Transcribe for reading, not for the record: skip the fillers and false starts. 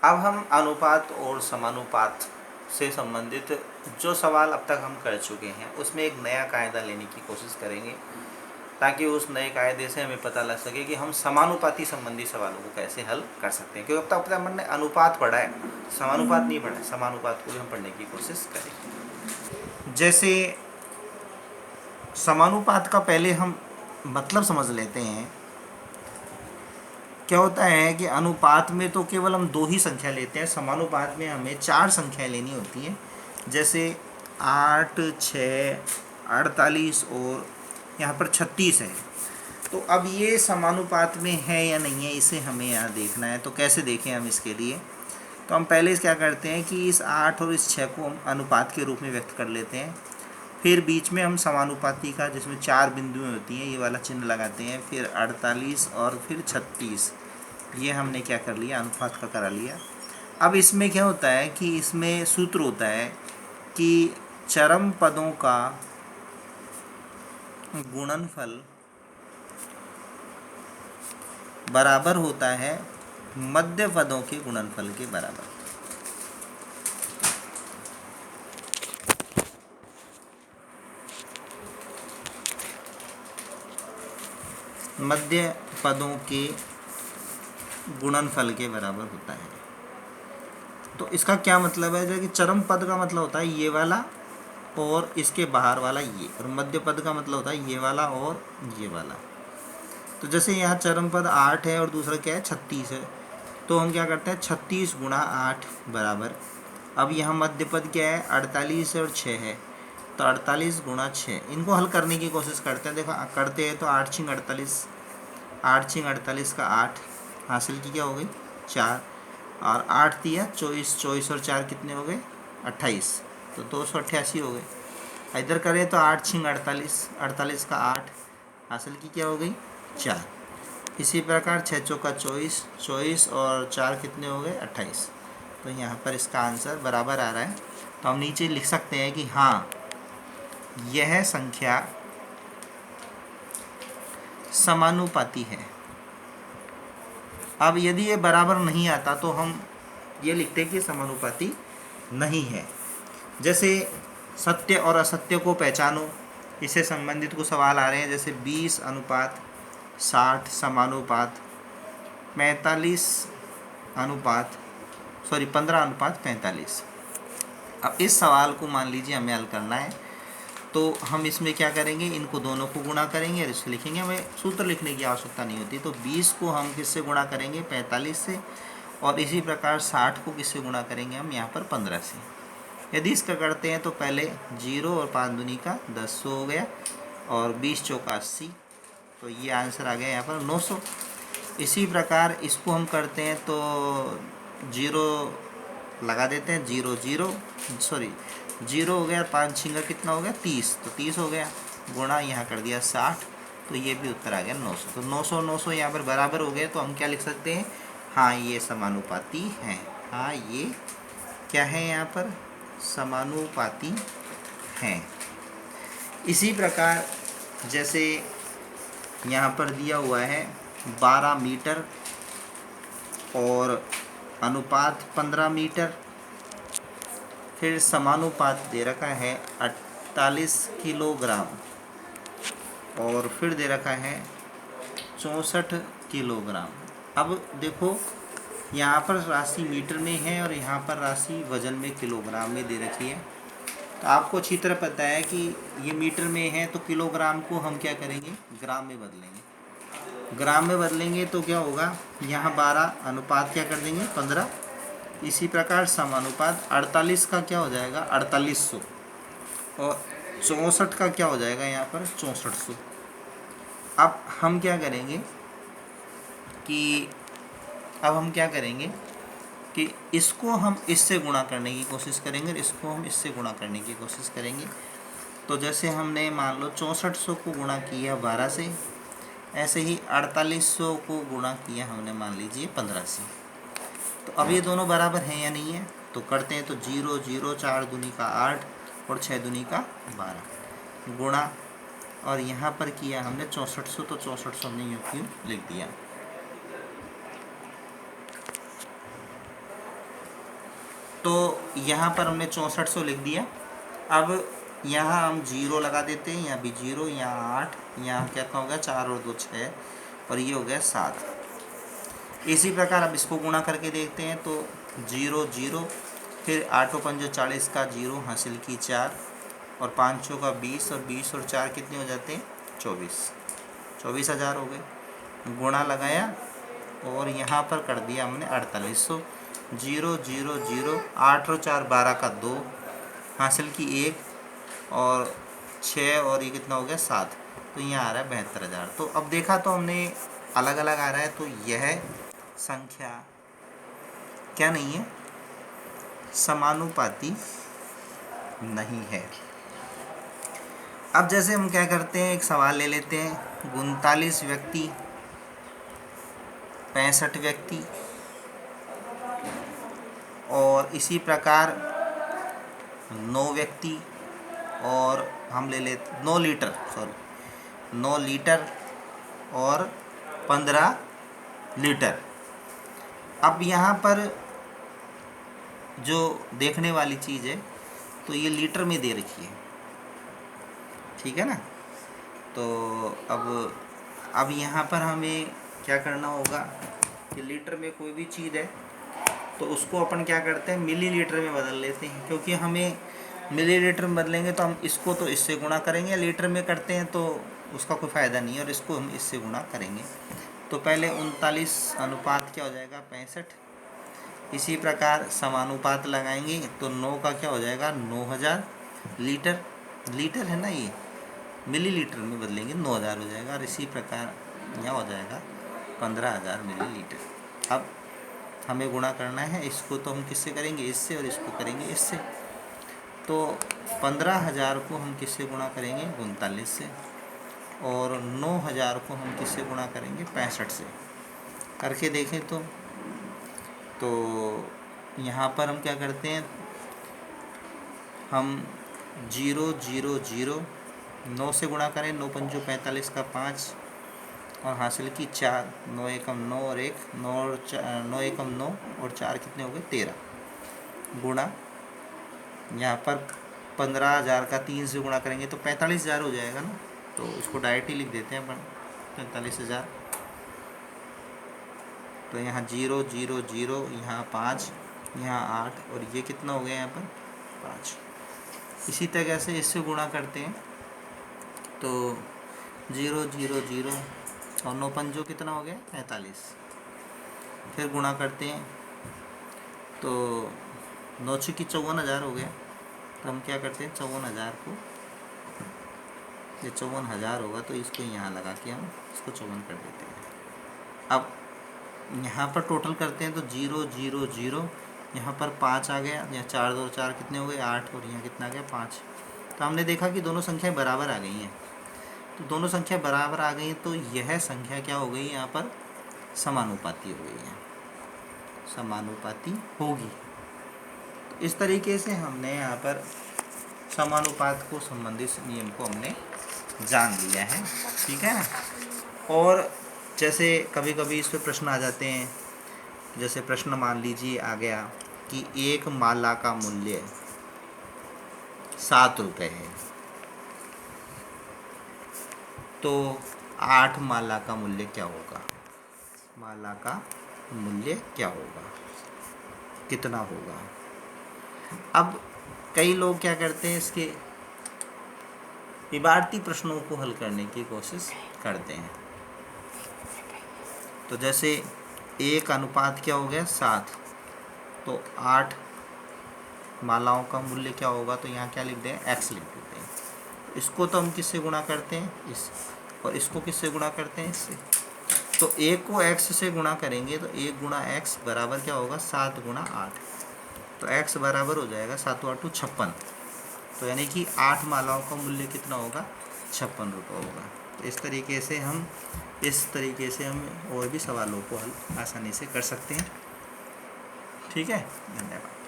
अब हम अनुपात और समानुपात से संबंधित जो सवाल अब तक हम कर चुके हैं उसमें एक नया कायदा लेने की कोशिश करेंगे, ताकि उस नए कायदे से हमें पता लग सके कि हम समानुपाती संबंधी सवालों को कैसे हल कर सकते हैं। क्योंकि अब तक हमने अनुपात पढ़ा है, समानुपात नहीं पढ़ा है। समानुपात को भी हम पढ़ने की कोशिश करेंगे। जैसे समानुपात का पहले हम मतलब समझ लेते हैं। क्या होता है कि अनुपात में तो केवल हम 2 ही संख्या लेते हैं, समानुपात में हमें 4 संख्याएं लेनी होती हैं। जैसे 8, 6, 48 और यहाँ पर 36 है। तो अब ये समानुपात में है या नहीं है, इसे हमें यहाँ देखना है। तो कैसे देखें हम इसके लिए? तो हम पहले क्या करते हैं कि इस 8 और इस 6 को हम अनुपात के रूप में व्यक्त कर लेते हैं। फिर बीच में हम समानुपाती का, जिसमें 4 बिंदुएं होती हैं, ये वाला चिन्ह लगाते हैं। फिर 48 और फिर 36, ये हमने क्या कर लिया, अनुपात का करा लिया। अब इसमें क्या होता है कि इसमें सूत्र होता है कि चरम पदों का गुणनफल बराबर होता है मध्य पदों के गुणनफल के बराबर। मध्य पदों के गुणनफल के बराबर होता है। तो इसका क्या मतलब है? जो कि चरम पद का मतलब होता है ये वाला और इसके बाहर वाला ये, और मध्य पद का मतलब होता है ये वाला और ये वाला। तो जैसे यहाँ चरम पद 8 है और दूसरा क्या है, 36 है। तो हम क्या करते हैं, 36 गुणा 8 बराबर, अब यहाँ मध्य पद क्या है, 48 और 6 है। तो 48 गुणा 6, इनको हल करने की कोशिश करते हैं। देखो करते हैं तो 8 छिंग 48, 8 छिंग 48 का 8 हासिल की क्या हो गई, 4, और 8 दिया 24, 24 और 4 कितने हो गए, 28। तो 288 हो गए। इधर करें तो 8 छिंग 48, 48 का 8 हासिल की क्या हो गई, 4। इसी प्रकार 6 चौका 24, 24 और 4 कितने हो गए, 28। तो यहाँ पर इसका आंसर बराबर आ रहा है। तो हम नीचे लिख सकते हैं कि हाँ, यह संख्या समानुपाती है। अब यदि ये बराबर नहीं आता तो हम ये लिखते हैं कि समानुपाती नहीं है। जैसे सत्य और असत्य को पहचानो, इससे संबंधित कुछ सवाल आ रहे हैं। जैसे 20 अनुपात 60 समानुपात 45 अनुपात 15 अनुपात 45। अब इस सवाल को मान लीजिए हमें हल करना है, तो हम इसमें क्या करेंगे, इनको दोनों को गुणा करेंगे और इसको लिखेंगे। हमें सूत्र लिखने की आवश्यकता नहीं होती। तो 20 को हम किससे गुणा करेंगे, 45 से, और इसी प्रकार 60 को किससे गुणा करेंगे हम, यहाँ पर 15 से। यदि इसका करते हैं तो पहले 0 और 5 दूनी का 10 हो गया, और 20 चौका 80, तो ये आंसर आ गया यहाँ पर 900। इसी प्रकार इसको हम करते हैं तो 0 लगा देते हैं, 0 हो गया, 5 छिंगा कितना हो गया, 30, तो 30 हो गया, गुणा यहाँ कर दिया 60, तो ये भी उत्तर आ गया 900। तो 900 यहाँ पर बराबर हो गए। तो हम क्या लिख सकते हैं, हाँ ये समानुपाती हैं। हाँ ये क्या है, यहाँ पर समानुपाती हैं। इसी प्रकार जैसे यहाँ पर दिया हुआ है 12 मीटर और अनुपात 15 मीटर, फिर समानुपात दे रखा है 48 किलोग्राम, और फिर दे रखा है 64 किलोग्राम। अब देखो यहाँ पर राशि मीटर में है और यहाँ पर राशि वजन में किलोग्राम में दे रखी है। तो आपको अच्छी तरह पता है कि ये मीटर में है, तो किलोग्राम को हम क्या करेंगे, ग्राम में बदलेंगे। ग्राम में बदलेंगे तो क्या होगा, यहाँ 12 अनुपात क्या कर देंगे, 15। इसी प्रकार समानुपात 48 का क्या हो जाएगा, 4800, और 64 का क्या हो जाएगा यहाँ पर, 6400। अब हम क्या करेंगे कि इसको हम इससे गुणा करने की कोशिश करेंगे, इसको हम इससे गुणा करने की कोशिश करेंगे। तो जैसे हमने मान लो 6400 को गुणा किया 12 से, ऐसे ही 4800 को गुणा किया हमने मान लीजिए 15 से। तो अब ये दोनों बराबर हैं या नहीं है, तो करते हैं। तो 0 0, 4 दूनी का 8 और 6 दूनी का 12, गुणा, और यहाँ पर किया हमने 6400, तो 6400 हमने यूँ लिख दिया। तो यहाँ पर हमने 6400 लिख दिया। अब यहाँ हम 0 लगा देते हैं, यहाँ भी 0, यहाँ 8, यहाँ कितना हो गया 4 और 2 6, और ये हो गया 7। इसी प्रकार अब इसको गुणा करके देखते हैं तो 0 0, फिर 8 और 5 40 का 0 हासिल की 4, और 5 चौ का 20, और 20 और 4 कितने हो जाते हैं 24,000 हो गए। गुणा लगाया और यहाँ पर कर दिया हमने 4800। 0 0 0, 8 और 4 12 का 2 हासिल की 1, और 6 और ये कितना हो गया 7, तो यहाँ आ रहा है 72,000। तो अब देखा तो हमने अलग अलग आ रहा है, तो यह संख्या क्या नहीं है, समानुपाती नहीं है। अब जैसे हम क्या करते हैं, एक सवाल ले लेते हैं, 39 व्यक्ति, 65 व्यक्ति, और इसी प्रकार 9 व्यक्ति, और हम ले लेते 9 लीटर और 15 लीटर। अब यहाँ पर जो देखने वाली चीज़ है, तो ये लीटर में दे रखी है, ठीक है ना। तो अब यहाँ पर हमें क्या करना होगा कि लीटर में कोई भी चीज़ है तो उसको अपन क्या करते हैं, मिलीलीटर में बदल लेते हैं, क्योंकि हमें मिलीलीटर में बदलेंगे तो हम इसको तो इससे गुणा करेंगे, लीटर में करते हैं तो उसका कोई फ़ायदा नहीं है, और इसको हम इससे गुणा करेंगे। तो पहले 39 अनुपात क्या हो जाएगा 65। इसी प्रकार समानुपात लगाएंगे तो 9 का क्या हो जाएगा 9000 लीटर, लीटर है ना, ये मिलीलीटर में बदलेंगे 9000 हो जाएगा, और इसी प्रकार यहाँ हो जाएगा 15,000 मिलीलीटर। अब हमें गुणा करना है, इसको तो हम किससे करेंगे, इससे, और इसको करेंगे इससे। तो 15,000 को हम किससे गुणा करेंगे 39 से, और 9,000 को हम किससे गुणा करेंगे 65 से। करके देखें तो यहाँ पर हम क्या करते हैं, हम 0 0 0 9 से गुणा करें, 9 पंजो 45 का 5, और हासिल की 4, 9 एकम 9 और 1, 9 एकम 9 और 4 कितने हो गए 13, गुणा यहाँ पर 15,000 का 3 से गुणा करेंगे तो 45,000 हो जाएगा ना, तो इसको डायरेक्ट ही लिख देते हैं अपन 45,000। तो यहाँ 0 0 0, यहाँ 5, यहाँ 8, और ये कितना हो गया यहाँ पर 5। इसी तरह से इससे गुणा करते हैं तो 0 0 0, और 9 पंजो कितना हो गया 45। फिर गुणा करते हैं तो 9 की 54,000 हो गया। तो हम क्या करते हैं 54,000 को, ये 54,000 होगा तो इसको यहाँ लगा के हम इसको 54 कर देते हैं। अब यहाँ पर टोटल करते हैं तो 0 0 0, यहाँ पर 5 आ गया, यहाँ 4 2 4 कितने हो गए 8, और यहाँ कितना आ गया 5। तो हमने देखा कि दोनों संख्याएं बराबर आ गई हैं। तो दोनों संख्या बराबर आ गई हैं तो यह संख्या क्या हो गई, यहाँ पर समानुपाती हो गई है, समानुपाती होगी। तो इस तरीके से हमने यहाँ पर समानुपात को संबंधित नियम को हमने जान लिया है, ठीक है ना। और जैसे कभी कभी इस पे प्रश्न आ जाते हैं, जैसे प्रश्न मान लीजिए आ गया कि एक माला का मूल्य 7 रुपये है, तो 8 माला का मूल्य क्या होगा, माला का मूल्य क्या होगा, कितना होगा। अब कई लोग क्या करते हैं, इसके विभाज्य प्रश्नों को हल करने की कोशिश करते हैं। तो जैसे एक अनुपात क्या हो गया 7, तो 8 मालाओं का मूल्य क्या होगा, तो यहाँ क्या लिख दें x लिख देते हैं। इसको तो हम किससे गुणा करते हैं, इस, और इसको किससे गुणा करते हैं, इससे। तो एक को x से गुणा करेंगे तो 1 गुणा x बराबर क्या होगा 7 गुणा 8, तो x बराबर हो जाएगा 7 8 56। तो यानी कि 8 मालाओं का मूल्य कितना होगा 56 रुपये होगा। तो इस तरीके से हम और भी सवालों को हल आसानी से कर सकते हैं, ठीक है। धन्यवाद।